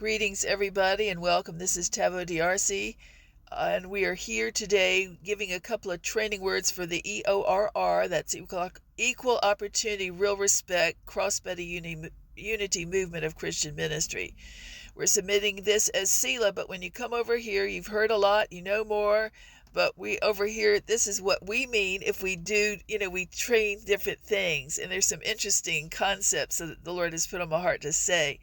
Greetings, everybody, and welcome. This is Tavo DRC, and we are here today giving a couple of training words for the EORR. That's Equal Opportunity, Real Respect, Cross-Better Unity Movement of Christian Ministry. We're submitting this as SELA, but when you come over here, you've heard a lot, you know more. But we over here, this is what we mean if we do, we train different things. And there's some interesting concepts that the Lord has put on my heart to say.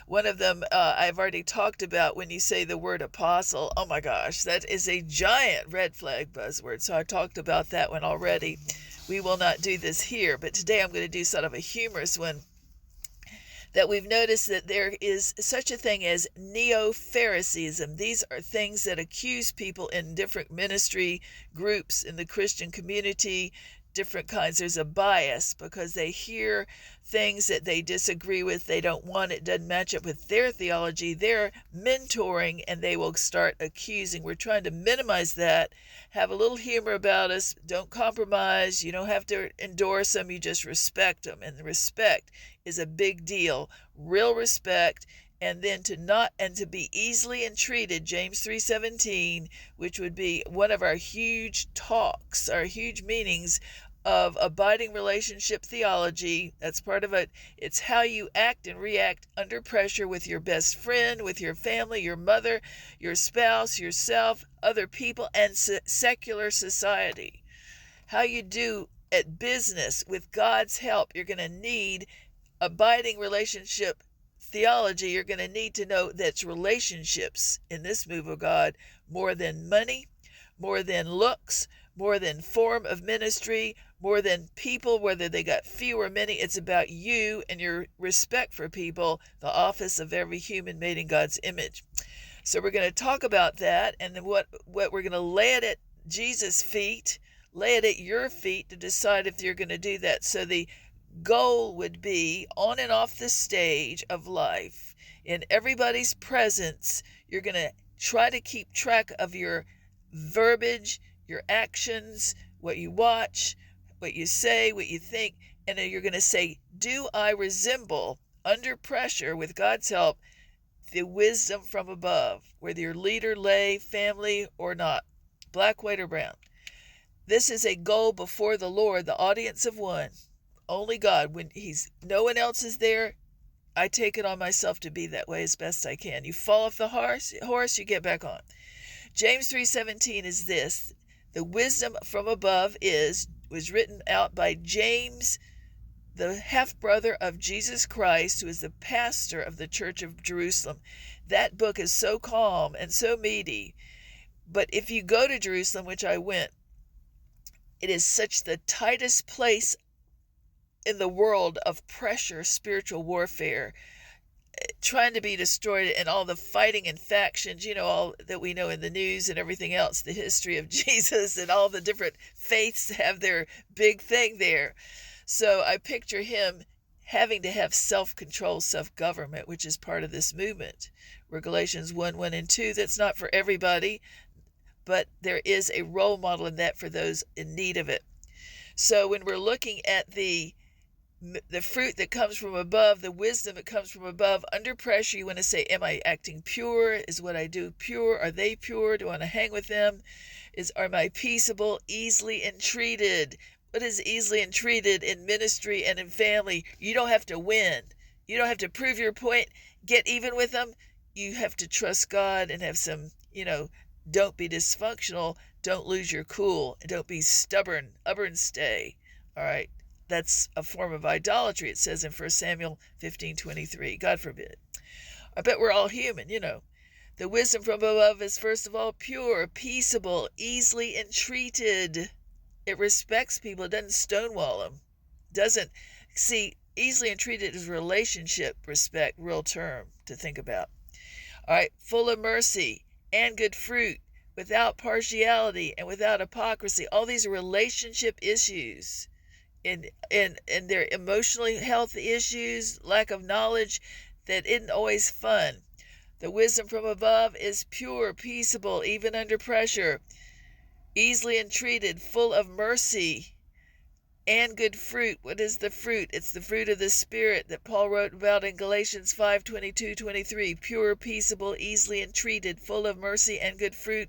One of them I've already talked about when you say the word apostle. Oh my gosh, that is a giant red flag buzzword. So I talked about that one already. We will not do this here, but today I'm going to do sort of a humorous one. That we've noticed that there is such a thing as neo-Phariseeism. These are things that accuse people in different ministry groups in the Christian community, different kinds. There's a bias because they hear things that they disagree with, they don't want, it doesn't match up with their theology, they're mentoring, and they will start accusing. We're trying to minimize that, have a little humor about us, don't compromise, you don't have to endorse them, you just respect them, and the respect is a big deal. Real respect, and then to be easily entreated, James 3:17, which would be one of our huge talks, our huge meanings of abiding relationship theology. That's part of it. It's how you act and react under pressure with your best friend, with your family, your mother, your spouse, yourself, other people, and secular society. How you do at business with God's help. You're going to need abiding relationship theology. You're going to need to know that's relationships in this move of God more than money, more than looks, more than form of ministry, more than people, whether they got few or many. It's about you and your respect for people, the office of every human made in God's image. So we're going to talk about that, and then what we're going to lay it at Jesus' feet, lay it at your feet to decide if you're going to do that. So the goal would be on and off the stage of life, in everybody's presence, you're going to try to keep track of your verbiage, your actions, what you watch, what you say, what you think, and then you're going to say, do I resemble, under pressure, with God's help, the wisdom from above, whether you're leader, lay, family, or not, black, white, or brown. This is a goal before the Lord, the audience of one, only God. When no one else is there, I take it on myself to be that way as best I can. You fall off the horse, you get back on. James 3:17 is this: the wisdom from above was written out by James, the half-brother of Jesus Christ, who is the pastor of the Church of Jerusalem. That book is so calm and so meaty. But if you go to Jerusalem, which I went, it is such the tightest place in the world of pressure, spiritual warfare, trying to be destroyed, and all the fighting and factions, all that we know in the news and everything else, the history of Jesus and all the different faiths have their big thing there. So I picture him having to have self-control, self-government, which is part of this movement. Where Galatians 1:1 and 2, that's not for everybody, but there is a role model in that for those in need of it. So when we're looking at the fruit that comes from above, the wisdom that comes from above, under pressure, you want to say, am I acting pure? Is what I do pure? Are they pure? Do I want to hang with them? Am I peaceable, easily entreated? What is easily entreated in ministry and in family? You don't have to win. You don't have to prove your point, get even with them. You have to trust God and have some, don't be dysfunctional. Don't lose your cool. And don't be stubborn stay. All right. That's a form of idolatry, it says in 1 Samuel 15:23. God forbid. I bet we're all human, The wisdom from above is, first of all, pure, peaceable, easily entreated. It respects people. It doesn't stonewall them. Easily entreated is relationship, respect, real term to think about. All right, full of mercy and good fruit, without partiality and without hypocrisy. All these relationship issues. In their emotionally health issues, lack of knowledge that isn't always fun. The wisdom from above is pure, peaceable, even under pressure, easily entreated, full of mercy, and good fruit. What is the fruit? It's the fruit of the Spirit that Paul wrote about in Galatians 5:22-23. Pure, peaceable, easily entreated, full of mercy and good fruit.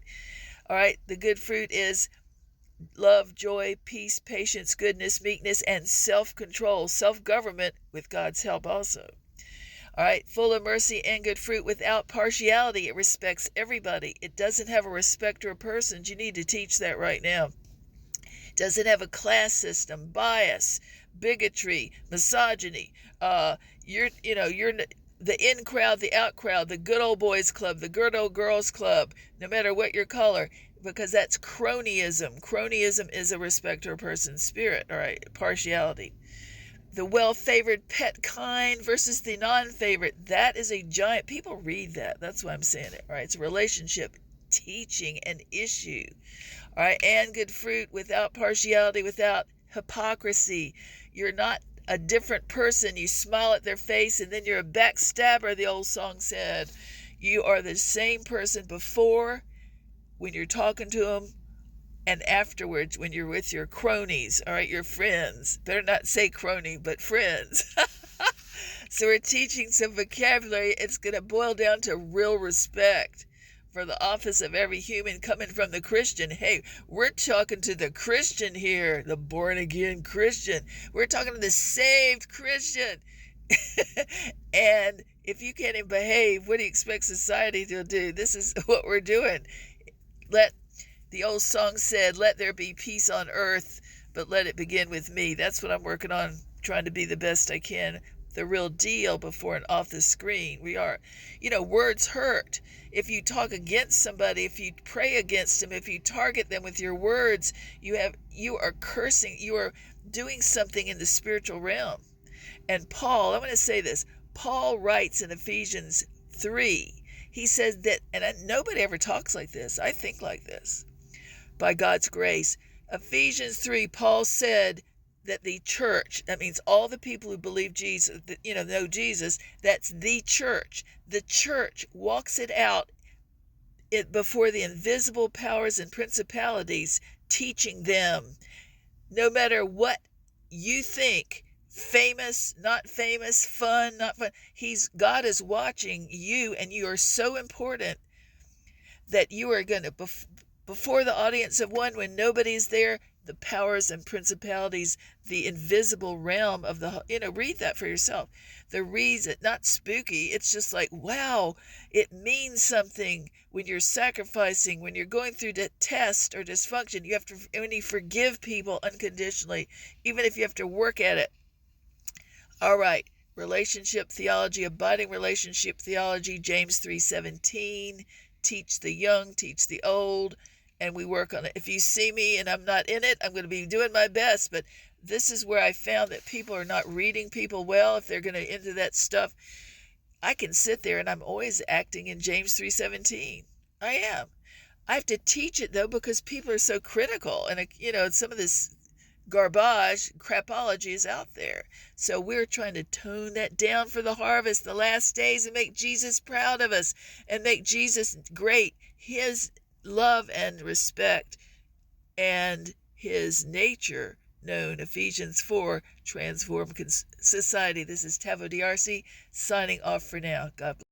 All right, the good fruit is love, joy, peace, patience, goodness, meekness, and self-control, self-government with God's help also. All right, full of mercy and good fruit without partiality. It respects everybody. It doesn't have a respecter of persons. You need to teach that right now. Doesn't have a class system, bias, bigotry, misogyny. You're the in crowd, the out crowd, the good old boys club, the good old girls club, no matter what your color, because that's cronyism. Cronyism is a respecter of person's spirit, all right, partiality. The well-favored pet kind versus the non-favorite. That is a giant, people read that. That's why I'm saying it, right? It's a relationship teaching an issue. All right, and good fruit without partiality, without hypocrisy. You're not a different person. You smile at their face and then you're a backstabber, the old song said. You are the same person before when you're talking to them and afterwards when you're with your cronies, all right, your friends. Better not say crony, but friends. So we're teaching some vocabulary. It's going to boil down to real respect for the office of every human coming from the Christian. Hey, we're talking to the Christian here, the born-again Christian. We're talking to the saved Christian. And if you can't even behave, what do you expect society to do? This is what we're doing. The old song said, let there be peace on earth, but let it begin with me. That's what I'm working on, trying to be the best I can, the real deal before and off the screen. We are, words hurt. If you talk against somebody, if you pray against them, if you target them with your words, you are cursing, you are doing something in the spiritual realm. And Paul, I'm going to say this, Paul writes in Ephesians 3, he says that, and nobody ever talks like this, I think like this, by God's grace. Ephesians 3, Paul said that the church, that means all the people who believe Jesus, know Jesus, that's the church. The church walks it out before the invisible powers and principalities, teaching them, no matter what you think, famous, not famous, fun, not fun, God is watching you, and you are so important that you are going to, before the audience of one, when nobody's there, the powers and principalities, the invisible realm of the, read that for yourself. The reason, not spooky, it's just like, wow, it means something when you're sacrificing, when you're going through the test or dysfunction. You have to, when you forgive people unconditionally, even if you have to work at it. All right, relationship theology, abiding relationship theology, James 3:17, teach the young, teach the old, and we work on it. If you see me and I'm not in it, I'm going to be doing my best, but this is where I found that people are not reading people well. If they're going to into that stuff, I can sit there and I'm always acting in James 3:17. I am. I have to teach it though, because people are so critical, and some of this garbage, crapology is out there. So we're trying to tone that down for the harvest, the last days, and make Jesus proud of us and make Jesus great. His love and respect and his nature known. Ephesians 4, transform society. This is Tavo DRC signing off for now. God bless.